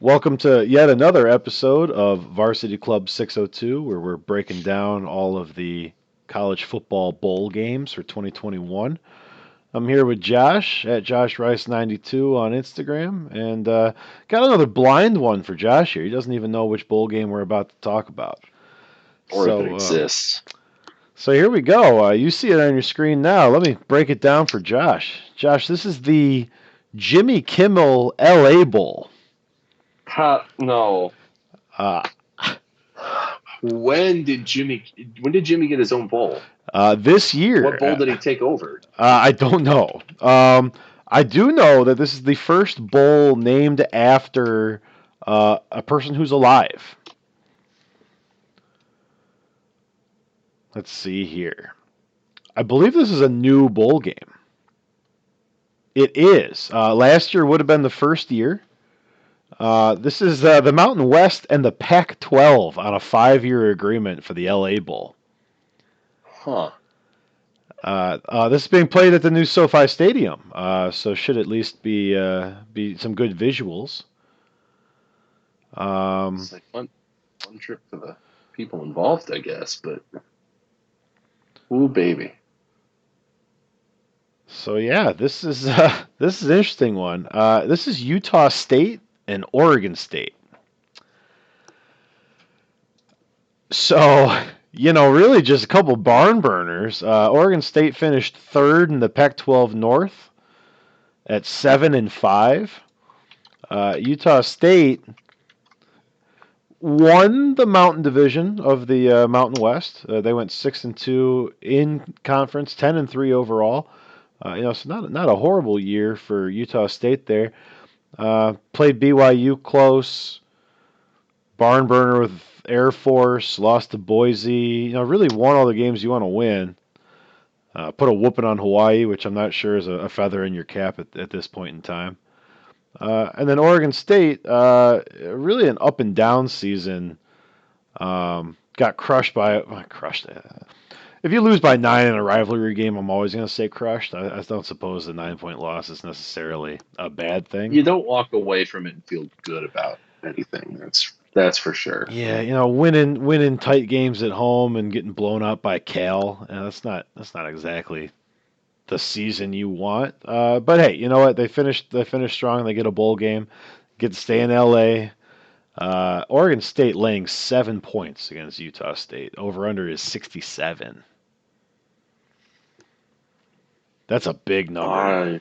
Welcome to yet another episode of Varsity Club 602, where we're breaking down all of the college football bowl games for 2021. I'm here with Josh at Josh Rice 92 on Instagram, and got another blind one for Josh here. He doesn't even know which bowl game we're about to talk about. Or if it So, exists. so here we go. You see it on your screen now. Let me break it down for Josh. Josh, this is the Jimmy Kimmel LA Bowl. No. Uh, When did Jimmy get his own bowl? this What year. bowl did he take over? I don't know. I do know that this is the first bowl named after a person who's alive. Let's see here. I believe this is a new bowl game. It is. Last year would have been the first year. This is the Mountain West and the Pac-12 on a 5-year agreement for the LA Bowl. Huh. This is being played at the new SoFi Stadium, so should at least be some good visuals. It's like one trip for the people involved, I guess, but ooh baby. So yeah, this is an interesting one. This is Utah State and Oregon State. So really just a couple barn burners. Oregon State finished third in the Pac-12 North at 7-5. Utah State won the Mountain Division of the Mountain West. They went 6-2 in conference, 10-3 overall. So not a horrible year for Utah State there. Played BYU close, barn burner with Air Force, lost to Boise. Really won all the games you want to win. Put a whooping on Hawaii, which I'm not sure is a feather in your cap at this point in time. And then Oregon State, really an up and down season. Got crushed. If you lose by 9 in a rivalry game, I'm always going to say crushed. I don't suppose the 9-point loss is necessarily a bad thing. You don't walk away from it and feel good about anything. That's for sure. Yeah, winning tight games at home and getting blown out by Cal, that's not exactly the season you want. But hey, you know what? They finished strong. They get a bowl game, get to stay in LA. Oregon State laying 7 points against Utah State. Over under is 67. That's a big number.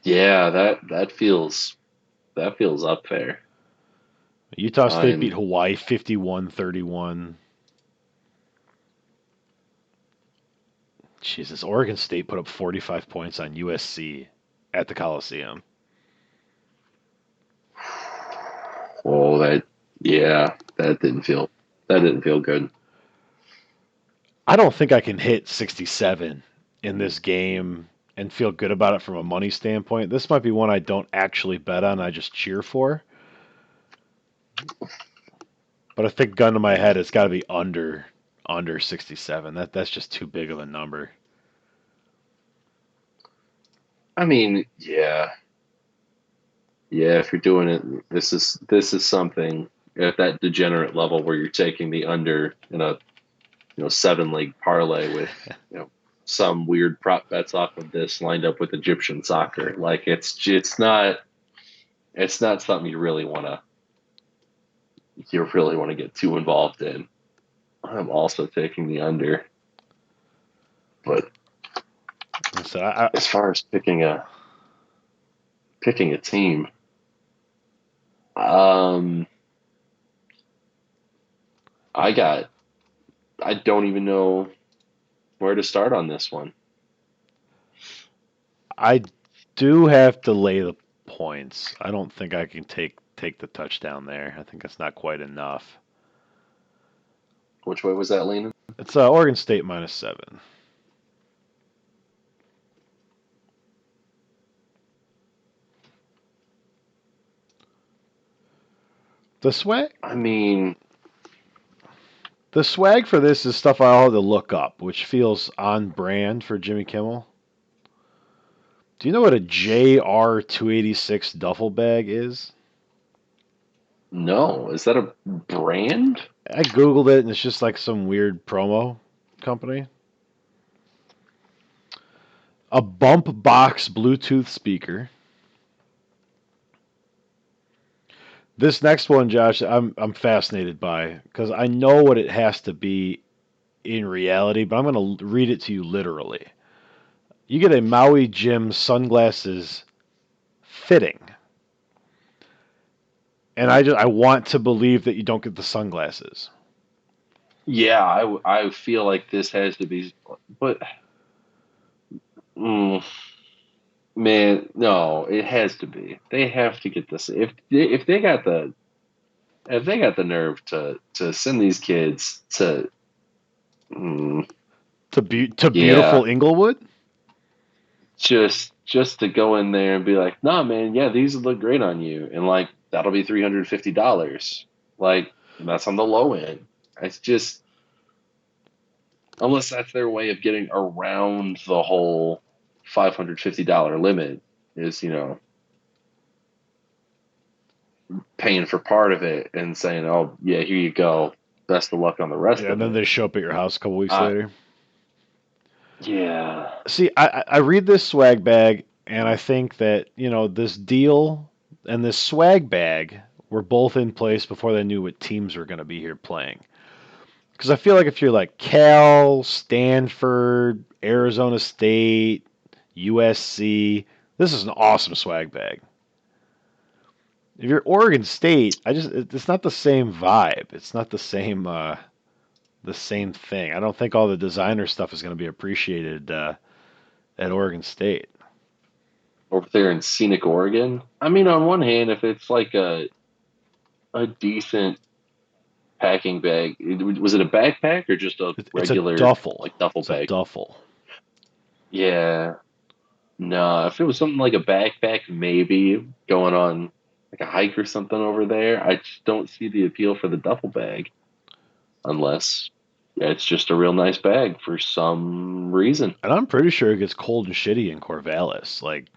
Yeah, that feels up there. Utah State beat I'm Hawaii 51-31. Jesus, Oregon State put up 45 points on USC at the Coliseum. Oh, that didn't feel good. I don't think I can hit 67 in this game and feel good about it from a money standpoint. This might be one I don't actually bet on, I just cheer for. But I think gun to my head, it's got to be under 67. That's just too big of a number. I mean, yeah. Yeah, if you're doing it, this is something at that degenerate level where you're taking the under in a 7 league parlay with some weird prop bets off of this lined up with Egyptian soccer. Like it's not something you really want to get too involved in. I'm also taking the under, but So as far as picking a team, um, I don't even know where to start on this one. I do have to lay the points. I don't think I can take the touchdown there. I think that's not quite enough. Which way was that leaning? It's Oregon State -7. The swag, I mean, the swag for this is stuff I had to look up, which feels on brand for Jimmy Kimmel. Do you know what a JR 286 duffel bag is? No, is that a brand? I googled it and it's just like some weird promo company. A bump box Bluetooth speaker. This next one, Josh, I'm fascinated by because I know what it has to be in reality, but I'm going to read it to you literally. You get a Maui Jim sunglasses fitting, and I want to believe that you don't get the sunglasses. Yeah, I feel like this has to be, but mm, man, no, it has to be. They have to get this. If they got the if they got the nerve to send these kids to, mm, To yeah, beautiful Inglewood. just to go in there and be like, nah, man, yeah, these would look great on you, and like that'll be $350. Like that's on the low end. It's just unless that's their way of getting around the whole $550 limit is paying for part of it and saying, oh yeah, here you go, best of luck on the rest Yeah, and of then it. they show up at your house a couple weeks uh later. yeah. See, I read this swag bag and I think that, this deal and this swag bag were both in place before they knew what teams were going to be here playing. Because I feel like if you're like Cal, Stanford, Arizona State, USC, this is an awesome swag bag. If you're Oregon State, it's not the same vibe. It's not the same thing. I don't think all the designer stuff is going to be appreciated at Oregon State. Over there in scenic Oregon, I mean, on one hand, if it's like a decent packing bag, was it a backpack or just a It's a regular duffel. like duffel It's a bag? duffel. Yeah. No, if it was something like a backpack, maybe going on like a hike or something over there, I just don't see the appeal for the duffel bag unless yeah, it's just a real nice bag for some reason. And I'm pretty sure it gets cold and shitty in Corvallis. Like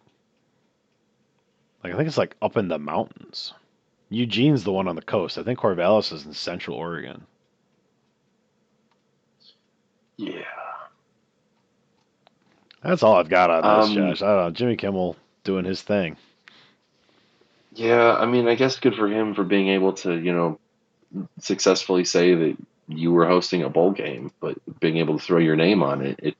I think it's like up in the mountains. Eugene's the one on the coast. I think Corvallis is in Central Oregon. Yeah. That's all I've got on this, Um, Josh. I don't know. Jimmy Kimmel doing his thing. yeah, I mean, I guess good for him for being able to, successfully say that you were hosting a bowl game, but being able to throw your name on it. It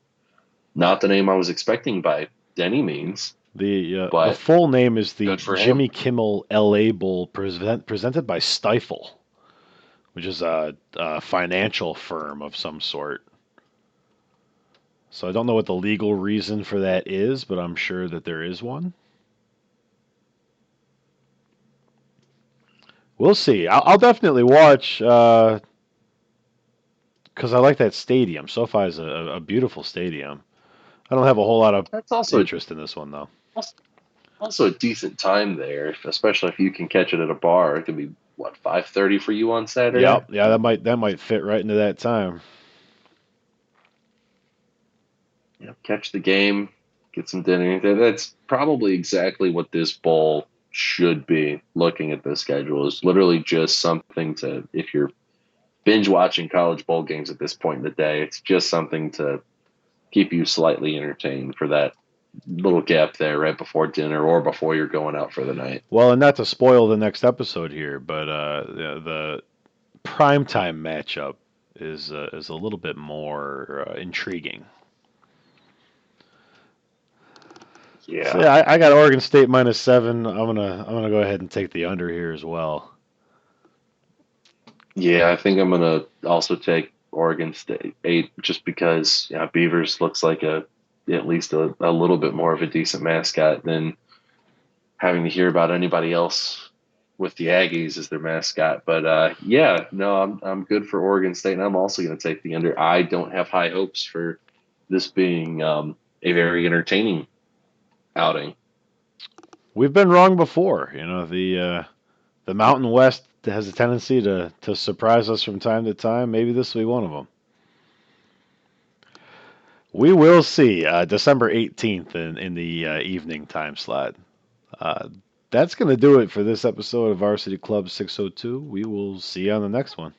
not the name I was expecting by any means, The but full name is the good for him. Jimmy Kimmel LA Bowl presented by Stifel, which is a financial firm of some sort. So I don't know what the legal reason for that is, but I'm sure that there is one. We'll see. I'll definitely watch because I like that stadium. SoFi is a beautiful stadium. I don't have a whole lot of That's also interest in this one though. also a decent time there, especially if you can catch it at a bar. It can be what 5:30 for you on Saturday. Yep, yeah, that might fit right into that time. Catch the game, get some dinner. That's probably exactly what this bowl should be. Looking at the schedule is literally just something to if you're binge watching college bowl games at this point in the day, it's just something to keep you slightly entertained for that little gap there right before dinner or before you're going out for the night. Well, and not to spoil the next episode here, but the primetime matchup is a little bit more intriguing. So Yeah. yeah, I got Oregon State -7. I'm gonna go ahead and take the under here as well. Yeah, I think I'm gonna also take Oregon State 8 just because Beavers looks like a at least a little bit more of a decent mascot than having to hear about anybody else with the Aggies as their mascot. But yeah, no, I'm good for Oregon State, and I'm also going to take the under. I don't have high hopes for this being a very entertaining outing. We've been wrong before. The Mountain West has a tendency to surprise us from time to time. Maybe this will be one of them. We will see. December 18th in the evening time slot. Uh, that's going to do it for this episode of Varsity Club 602. We will see you on the next one.